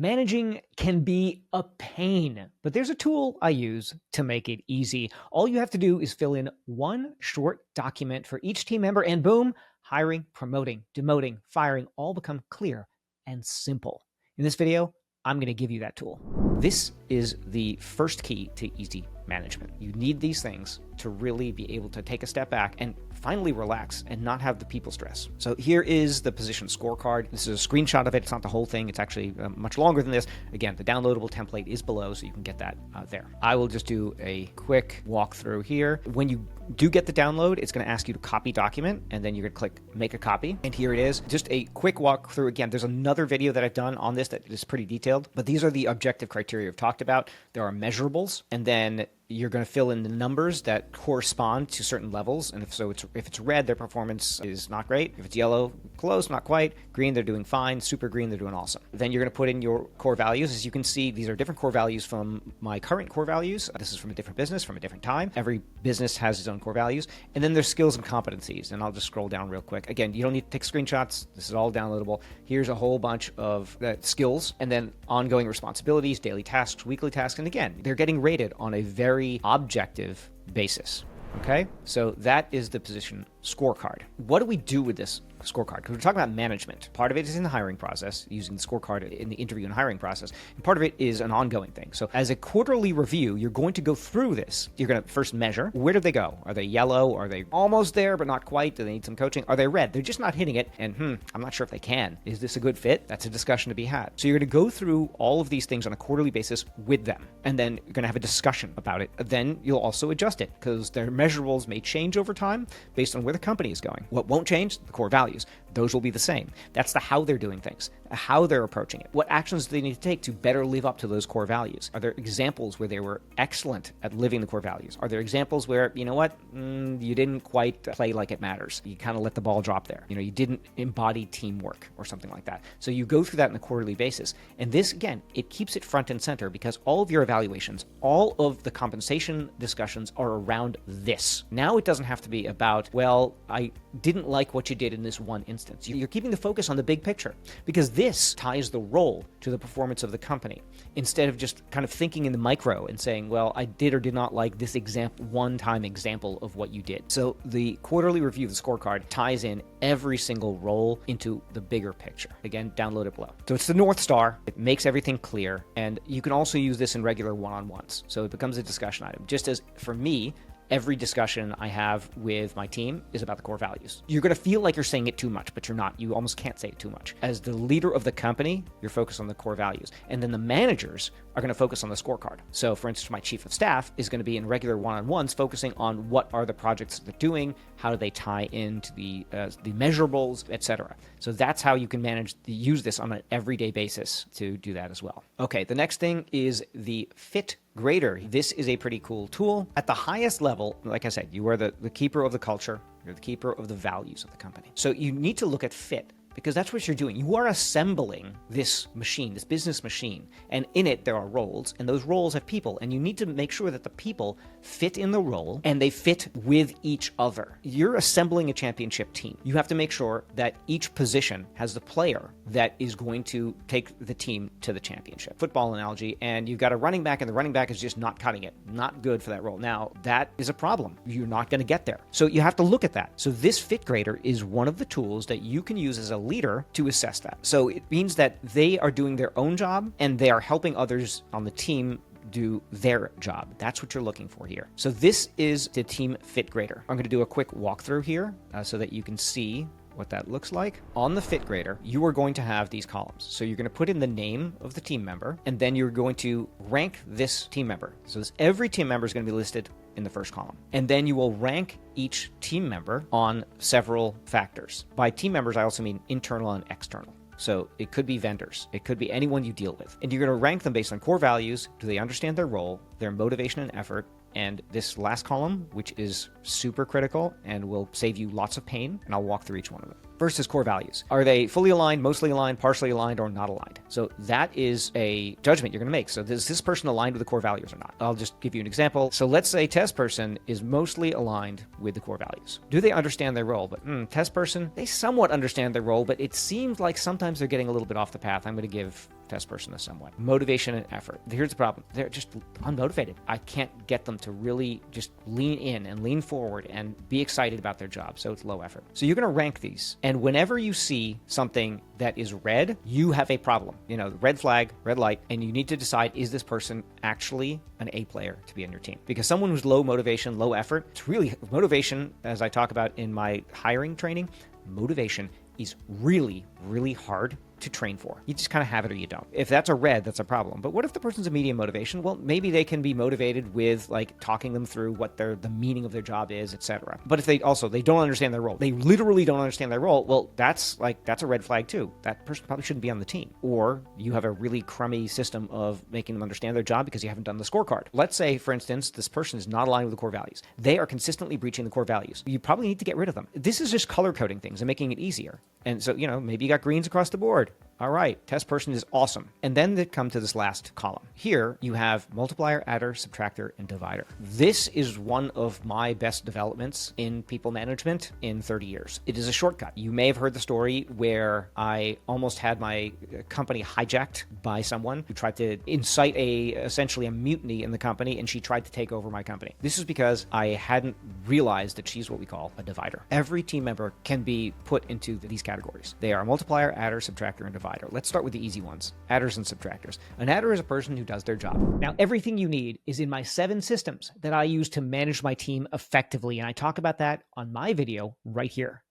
Managing can be a pain, but there's a tool I use to make it easy. All you have to do is fill in one short document for each team member, and boom, hiring, promoting, demoting, firing all become clear and simple. In this video, I'm going to give you that tool. This is the first key to easy management. You need these things to really be able to take a step back and finally relax and not have the people stress. So here is the position scorecard. This is a screenshot of it. It's not the whole thing. It's actually much longer than this. Again, the downloadable template is below, so you can get that there. I will just do a quick walkthrough here. When you do get the download, it's going to ask you to copy document, and then you're going to click make a copy. And here it is. Just a quick walkthrough. Again, there's another video that I've done on this that is pretty detailed, but these are the objective criteria I've talked about. There are measurables, and then you're going to fill in the numbers that correspond to certain levels. And if it's red, their performance is not great. If it's yellow, close, not quite. Green, they're doing fine. Super green, they're doing awesome. Then you're going to put in your core values. As you can see, these are different core values from my current core values. This is from a different business, from a different time. Every business has its own core values. And then there's skills and competencies. And I'll just scroll down real quick. Again, you don't need to take screenshots. This is all downloadable. Here's a whole bunch of skills, and then ongoing responsibilities, daily tasks, weekly tasks. And again, they're getting rated on a very objective basis. Okay, so that is the position scorecard. What do we do with this scorecard? Because we're talking about management. Part of it is in the hiring process, using the scorecard in the interview and hiring process, and part of it is an ongoing thing. So as a quarterly review, you're going to go through this. You're going to first measure, where do they go? Are they yellow? Are they almost there but not quite? Do they need some coaching? Are they red? They're just not hitting it, and I'm not sure if they can. Is this a good fit? That's a discussion to be had. So you're going to go through all of these things on a quarterly basis with them, and then you're going to have a discussion about it. Then you'll also adjust it, because their measurables may change over time based on where the company is going. What won't change? The core values. Those will be the same. That's the how they're doing things, how they're approaching it. What actions do they need to take to better live up to those core values? Are there examples where they were excellent at living the core values? Are there examples where, you know what, you didn't quite play like it matters? You kind of let the ball drop there. You didn't embody teamwork or something like that. So you go through that on a quarterly basis. And this, again, it keeps it front and center, because all of your evaluations, all of the compensation discussions are around this. Now it doesn't have to be about, well, I didn't like what you did in this one instance. You're keeping the focus on the big picture, because this ties the role to the performance of the company, instead of just kind of thinking in the micro and saying, well, I did or did not like this one-time example of what you did. So the quarterly review of the scorecard ties in every single role into the bigger picture. Again, download it below. So it's the North Star. It makes everything clear, and you can also use this in regular one-on-ones. So it becomes a discussion item. Just as for me, every discussion I have with my team is about the core values. You're going to feel like you're saying it too much, but you're not. You almost can't say it too much. As the leader of the company, you're focused on the core values. And then the managers are going to focus on the scorecard. So for instance, my chief of staff is going to be in regular one-on-ones focusing on what are the projects that they're doing, how do they tie into the measurables, etc. So that's how you can use this on an everyday basis to do that as well. Okay, the next thing is the fit grader. This is a pretty cool tool. At the highest level, like I said, you are the keeper of the culture. You're the keeper of the values of the company. So you need to look at fit, because that's what you're doing. You are assembling this machine, this business machine, and in it there are roles, and those roles have people, and you need to make sure that the people fit in the role and they fit with each other. You're assembling a championship team. You have to make sure that each position has the player that is going to take the team to the championship. Football analogy, and you've got a running back, and the running back is just not cutting it, not good for that role. Now, that is a problem. You're not going to get there. So you have to look at that. So this fit grader is one of the tools that you can use as a leader to assess that. So it means that they are doing their own job, and they are helping others on the team do their job. That's what you're looking for here. So this is the team fit grader. I'm going to do a quick walkthrough here so that you can see what that looks like. On the fit grader, you are going to have these columns. So you're going to put in the name of the team member, and then you're going to rank this team member. So every team member is going to be listed in the first column. And then you will rank each team member on several factors. By team members, I also mean internal and external. So it could be vendors. It could be anyone you deal with. And you're going to rank them based on core values. Do they understand their role, their motivation and effort? And this last column, which is super critical and will save you lots of pain, and I'll walk through each one of them. First is core values. Are they fully aligned, mostly aligned, partially aligned, or not aligned? So that is a judgment you're going to make. So is this person aligned with the core values or not? I'll just give you an example. So let's say test person is mostly aligned with the core values. Do they understand their role? But test person, they somewhat understand their role, but it seems like sometimes they're getting a little bit off the path. I'm going to give test person a somewhat. Motivation and effort. Here's the problem. They're just unmotivated. I can't get them to really just lean in and lean forward and be excited about their job. So it's low effort. So you're going to rank these. And whenever you see something that is red, you have a problem. Red flag, red light, and you need to decide, is this person actually an A player to be on your team? Because someone who's low motivation, low effort, it's really motivation, as I talk about in my hiring training, motivation is really, really hard to train for. You just kind of have it or you don't. If that's a red, that's a problem. But what if the person's a medium motivation? Well, maybe they can be motivated with talking them through what the meaning of their job is, etc. But if they don't understand their role, they literally don't understand their role, well, that's a red flag too. That person probably shouldn't be on the team. Or you have a really crummy system of making them understand their job because you haven't done the scorecard. Let's say, for instance, this person is not aligned with the core values. They are consistently breaching the core values. You probably need to get rid of them. This is just color coding things and making it easier. And so, maybe you got greens across the board. All right, test person is awesome. And then they come to this last column. Here you have multiplier, adder, subtractor, and divider. This is one of my best developments in people management in 30 years. It is a shortcut. You may have heard the story where I almost had my company hijacked by someone who tried to incite essentially a mutiny in the company, and she tried to take over my company. This is because I hadn't realized that she's what we call a divider. Every team member can be put into these categories. They are multiplier, adder, subtractor, and divider. Let's start with the easy ones, adders and subtractors. An adder is a person who does their job. Now, everything you need is in my 7 systems that I use to manage my team effectively, and I talk about that on my video right here.